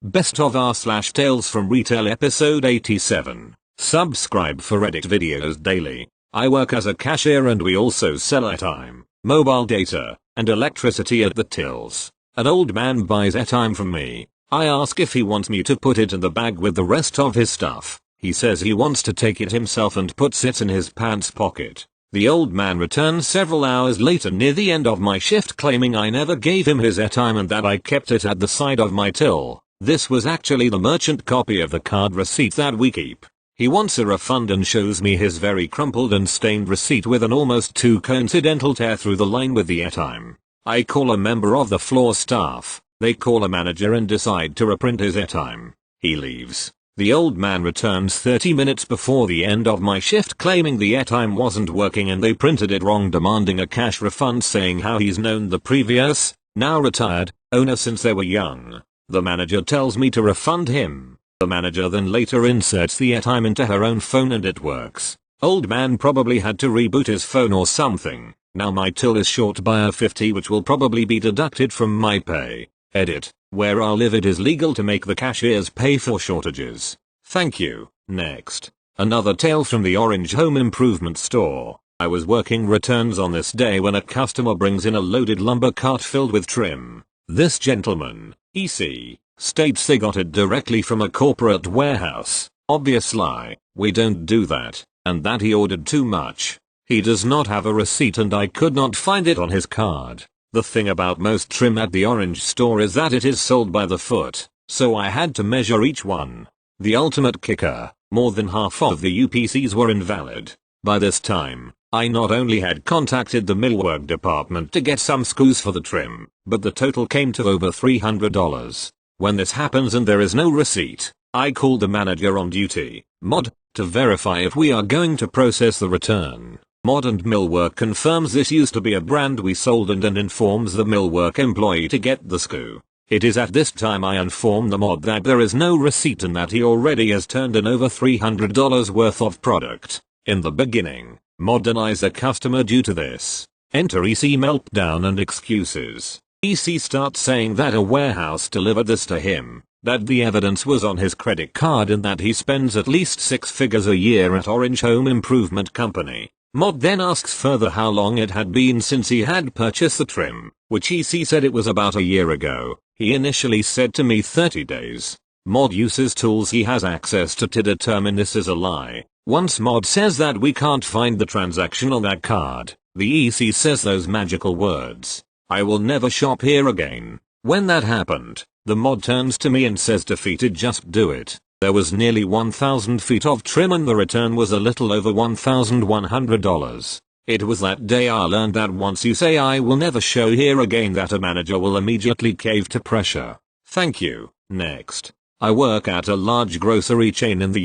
Best of r/Tales from Retail episode 87. Subscribe for edit videos daily. I work as a cashier and we also sell airtime, mobile data, and electricity at the tills. An old man buys airtime from me. I ask if he wants me to put it in the bag with the rest of his stuff. He says he wants to take it himself and puts it in his pants pocket. The old man returns several hours later near the end of my shift claiming I never gave him his airtime and that I kept it at the side of my till. This was actually the merchant copy of the card receipt that we keep. He wants a refund and shows me his very crumpled and stained receipt with an almost too coincidental tear through the line with the airtime. I call a member of the floor staff. They call a manager and decide to reprint his airtime. He leaves. The old man returns 30 minutes before the end of my shift claiming the airtime wasn't working and they printed it wrong, demanding a cash refund, saying how he's known the previous, now retired, owner since they were young. The manager tells me to refund him. The manager then later inserts the airtime into her own phone and it works. Old man probably had to reboot his phone or something. Now my till is short by a 50 which will probably be deducted from my pay. Edit. Where I live it is legal to make the cashiers pay for shortages. Thank you. Next. Another tale from the Orange Home Improvement store. I was working returns on this day when a customer brings in a loaded lumber cart filled with trim. This gentleman, EC, states they got it directly from a corporate warehouse. Obvious lie, we don't do that, and that he ordered too much. He does not have a receipt and I could not find it on his card. The thing about most trim at the Orange store is that it is sold by the foot, so I had to measure each one. The ultimate kicker, more than half of the UPCs were invalid. By this time, I not only had contacted the millwork department to get some screws for the trim, but the total came to over $300. When this happens and there is no receipt, I called the manager on duty, Mod, to verify if we are going to process the return. Mod and Millwork confirms this used to be a brand we sold and informs the Millwork employee to get the screw. It is at this time I inform the Mod that there is no receipt and that he already has turned in over $300 worth of product. In the beginning, Mod denies a customer due to this. Enter EC meltdown and excuses. EC starts saying that a warehouse delivered this to him, that the evidence was on his credit card and that he spends at least 6 figures a year at Orange Home Improvement Company. Mod then asks further how long it had been since he had purchased the trim, which EC said it was about a year ago. He initially said to me 30 days. Mod uses tools he has access to determine this is a lie. Once Mod says that we can't find the transaction on that card, the EC says those magical words, "I will never shop here again." When that happened, the Mod turns to me and says defeated, just do it. There was nearly 1,000 feet of trim and the return was a little over $1,100. It was that day I learned that once you say I will never show here again that a manager will immediately cave to pressure. Thank you. Next. I work at a large grocery chain in the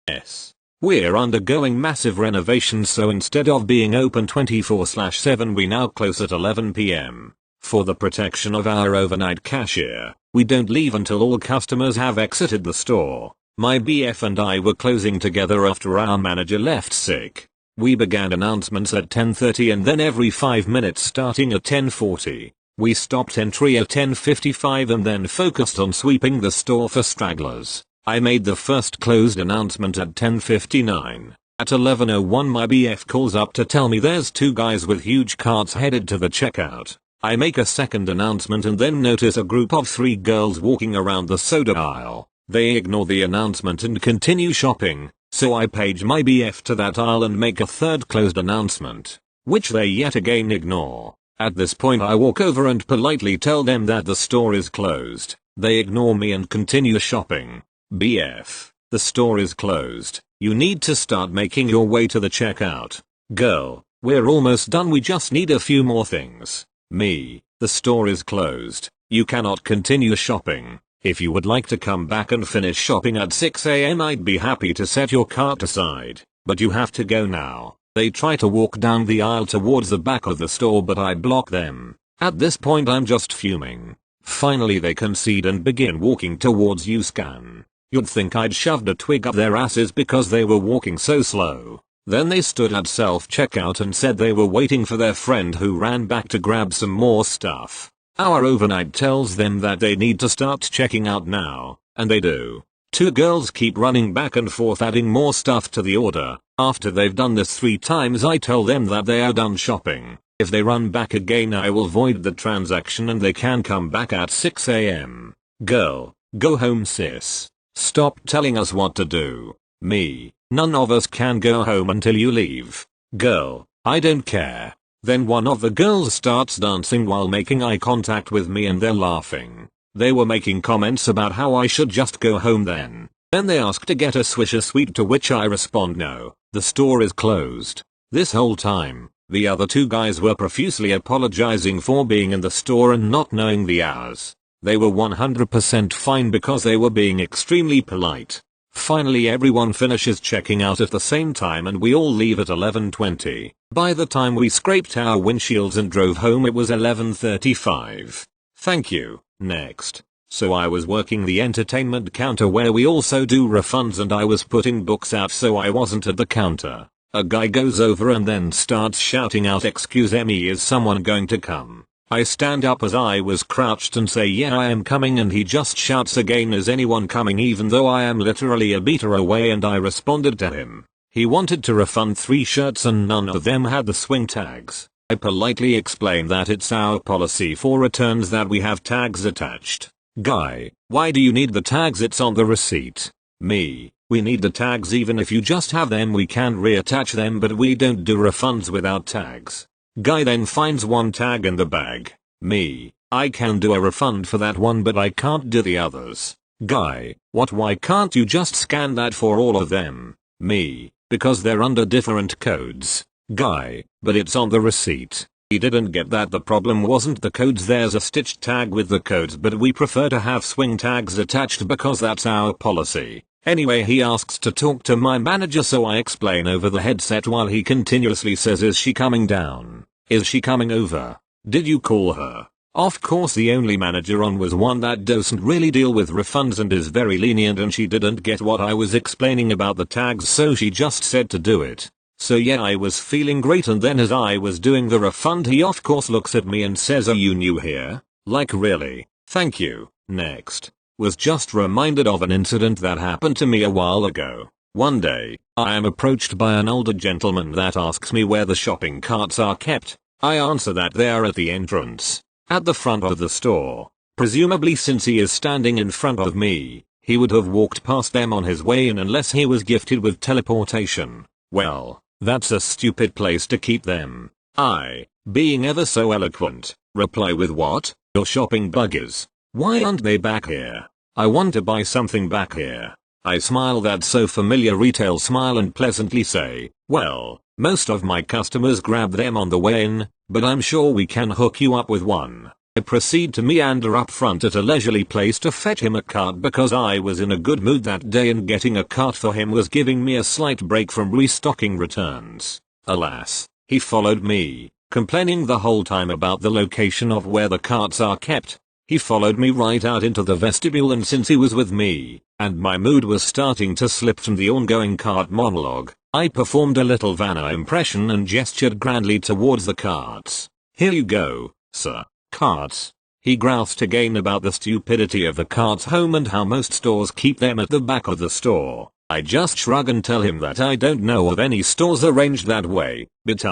US. We're undergoing massive renovations, so instead of being open 24/7 we now close at 11 p.m. For the protection of our overnight cashier, we don't leave until all customers have exited the store. My BF and I were closing together after our manager left sick. We began announcements at 10:30 and then every 5 minutes starting at 10:40. We stopped entry at 10:55 and then focused on sweeping the store for stragglers. I made the first closed announcement at 10:59. At 11:01 my BF calls up to tell me there's 2 guys with huge carts headed to the checkout. I make a second announcement and then notice a group of 3 girls walking around the soda aisle. They ignore the announcement and continue shopping, so I page my BF to that aisle and make a third closed announcement, which they yet again ignore. At this point I walk over and politely tell them that the store is closed. They ignore me and continue shopping. BF, the store is closed. You need to start making your way to the checkout. Girl, we're almost done, we just need a few more things. Me, the store is closed. You cannot continue shopping. If you would like to come back and finish shopping at 6 a.m. I'd be happy to set your cart aside, but you have to go now. They try to walk down the aisle towards the back of the store but I block them. At this point I'm just fuming. Finally they concede and begin walking towards U-Scan. You'd think I'd shoved a twig up their asses because they were walking so slow. Then they stood at self-checkout and said they were waiting for their friend who ran back to grab some more stuff. Our overnight tells them that they need to start checking out now, and they do. Two girls keep running back and forth adding more stuff to the order. After they've done this 3 times I tell them that they are done shopping. If they run back again I will void the transaction and they can come back at 6 AM. Girl, go home sis. Stop telling us what to do. Me, none of us can go home until you leave. Girl, I don't care. Then one of the girls starts dancing while making eye contact with me and they're laughing. They were making comments about how I should just go home then. Then they ask to get a Swisher Sweet, to which I respond no, the store is closed. This whole time, the other 2 guys were profusely apologizing for being in the store and not knowing the hours. They were 100% fine because they were being extremely polite. Finally everyone finishes checking out at the same time and we all leave at 11:20. By the time we scraped our windshields and drove home it was 11:35. Thank you. Next. So I was working the entertainment counter where we also do refunds and I was putting books out so I wasn't at the counter. A guy goes over and then starts shouting out, "Excuse me, is someone going to come?" I stand up as I was crouched and say, "Yeah, I am coming," and he just shouts again, "Is anyone coming?" even though I am literally a meter away, and I responded to him. He wanted to refund 3 shirts and none of them had the swing tags. I politely explained that it's our policy for returns that we have tags attached. Guy, why do you need the tags? It's on the receipt. Me, we need the tags. Even if you just have them we can reattach them, but we don't do refunds without tags. Guy then finds 1 tag in the bag. Me, I can do a refund for that one but I can't do the others. Guy, what? Why can't you just scan that for all of them? Me, because they're under different codes. Guy, but it's on the receipt. He didn't get that the problem wasn't the codes, there's a stitched tag with the codes, but we prefer to have swing tags attached because that's our policy. Anyway, he asks to talk to my manager, so I explain over the headset while he continuously says, "Is she coming down? Is she coming over? Did you call her?" Of course the only manager on was one that doesn't really deal with refunds and is very lenient, and she didn't get what I was explaining about the tags, so she just said to do it. So yeah, I was feeling great, and then as I was doing the refund he of course looks at me and says, "Are you new here? Like really? Thank you." Next. Was just reminded of an incident that happened to me a while ago. One day, I am approached by an older gentleman that asks me where the shopping carts are kept. I answer that they are at the entrance, at the front of the store. Presumably since he is standing in front of me, he would have walked past them on his way in unless he was gifted with teleportation. Well, that's a stupid place to keep them. I, being ever so eloquent, reply with, "What? Your shopping buggers? Why aren't they back here? I want to buy something back here." I smile that so familiar retail smile and pleasantly say, "Well, most of my customers grab them on the way in, but I'm sure we can hook you up with one." I proceed to meander up front at a leisurely pace to fetch him a cart because I was in a good mood that day and getting a cart for him was giving me a slight break from restocking returns. Alas, he followed me, complaining the whole time about the location of where the carts are kept. He followed me right out into the vestibule, and since he was with me, and my mood was starting to slip from the ongoing cart monologue, I performed a little Vanna impression and gestured grandly towards the carts. "Here you go, sir. Carts." He groused again about the stupidity of the carts home and how most stores keep them at the back of the store. I just shrug and tell him that I don't know of any stores arranged that way, but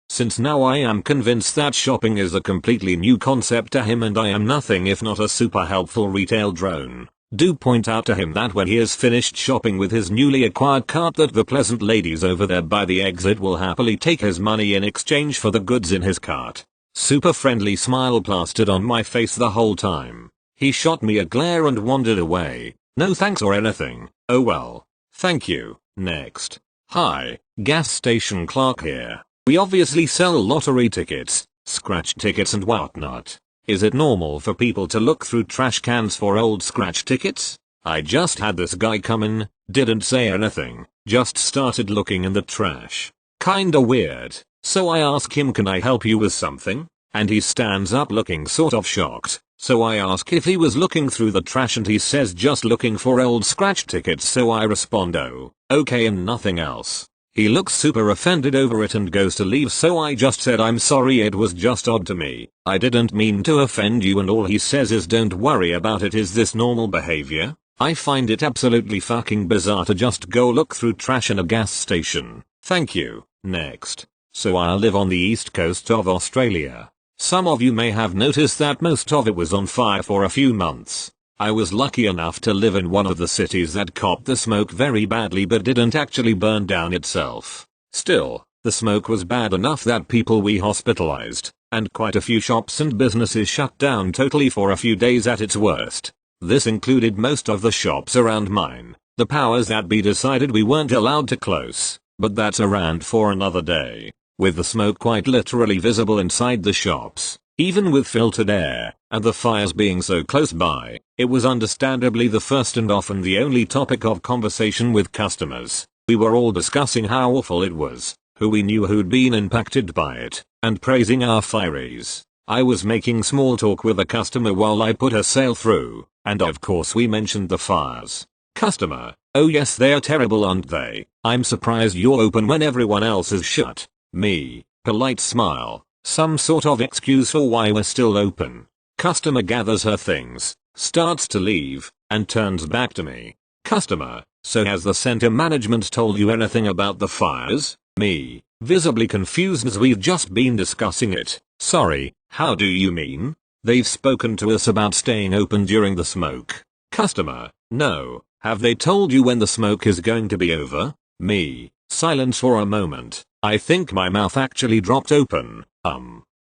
since now I am convinced that shopping is a completely new concept to him and I am nothing if not a super helpful retail drone, do point out to him that when he has finished shopping with his newly acquired cart that the pleasant ladies over there by the exit will happily take his money in exchange for the goods in his cart. Super friendly smile plastered on my face the whole time. He shot me a glare and wandered away. No thanks or anything. Oh well. Thank you. Next. "Hi, gas station clerk here. We obviously sell lottery tickets, scratch tickets and whatnot. Is it normal for people to look through trash cans for old scratch tickets?" I just had this guy come in, didn't say anything, just started looking in the trash. Kinda weird. So I ask him, "Can I help you with something?" And he stands up looking sort of shocked. So I ask if he was looking through the trash and he says just looking for old scratch tickets, so I respond, "Oh, okay," and nothing else. He looks super offended over it and goes to leave, so I just said I'm sorry, it was just odd to me. I didn't mean to offend you, and all he says is don't worry about it. Is this normal behavior? I find it absolutely fucking bizarre to just go look through trash in a gas station. Thank you. Next. So I live on the east coast of Australia. Some of you may have noticed that most of it was on fire for a few months. I was lucky enough to live in one of the cities that copped the smoke very badly but didn't actually burn down itself. Still, the smoke was bad enough that people were hospitalized, and quite a few shops and businesses shut down totally for a few days at its worst. This included most of the shops around mine. The powers that be decided we weren't allowed to close, but that's a rant for another day. With the smoke quite literally visible inside the shops, even with filtered air, and the fires being so close by, it was understandably the first and often the only topic of conversation with customers. We were all discussing how awful it was, who we knew who'd been impacted by it, and praising our fireys. I was making small talk with a customer while I put a sale through, and of course we mentioned the fires. Customer: oh yes, they're terrible, aren't they? I'm surprised you're open when everyone else is shut. Me: polite smile, some sort of excuse for why we're still open. Customer gathers her things, starts to leave, and turns back to me. Customer: so has the center management told you anything about the fires? Me: visibly confused as we've just been discussing it. Sorry, how do you mean? They've spoken to us about staying open during the smoke. Customer: no, have they told you when the smoke is going to be over? Me: silence for a moment. I think my mouth actually dropped open.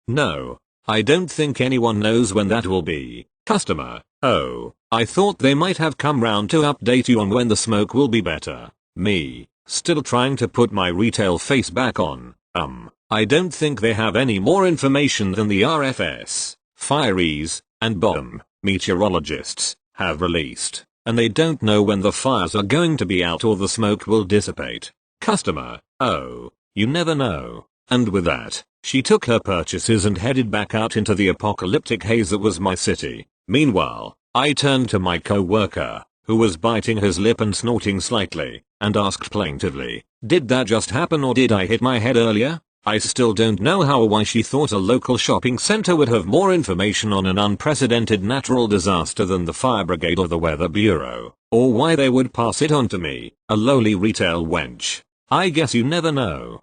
No. I don't think anyone knows when that will be. Customer: oh, I thought they might have come round to update you on when the smoke will be better. Me: still trying to put my retail face back on. I don't think they have any more information than the RFS, fireys, and bomb meteorologists have released, and they don't know when the fires are going to be out or the smoke will dissipate. Customer: oh, you never know. And with that, she took her purchases and headed back out into the apocalyptic haze that was my city. Meanwhile, I turned to my co-worker, who was biting his lip and snorting slightly, and asked plaintively, did that just happen or did I hit my head earlier? I still don't know how or why she thought a local shopping center would have more information on an unprecedented natural disaster than the fire brigade or the weather bureau, or why they would pass it on to me, a lowly retail wench. I guess you never know.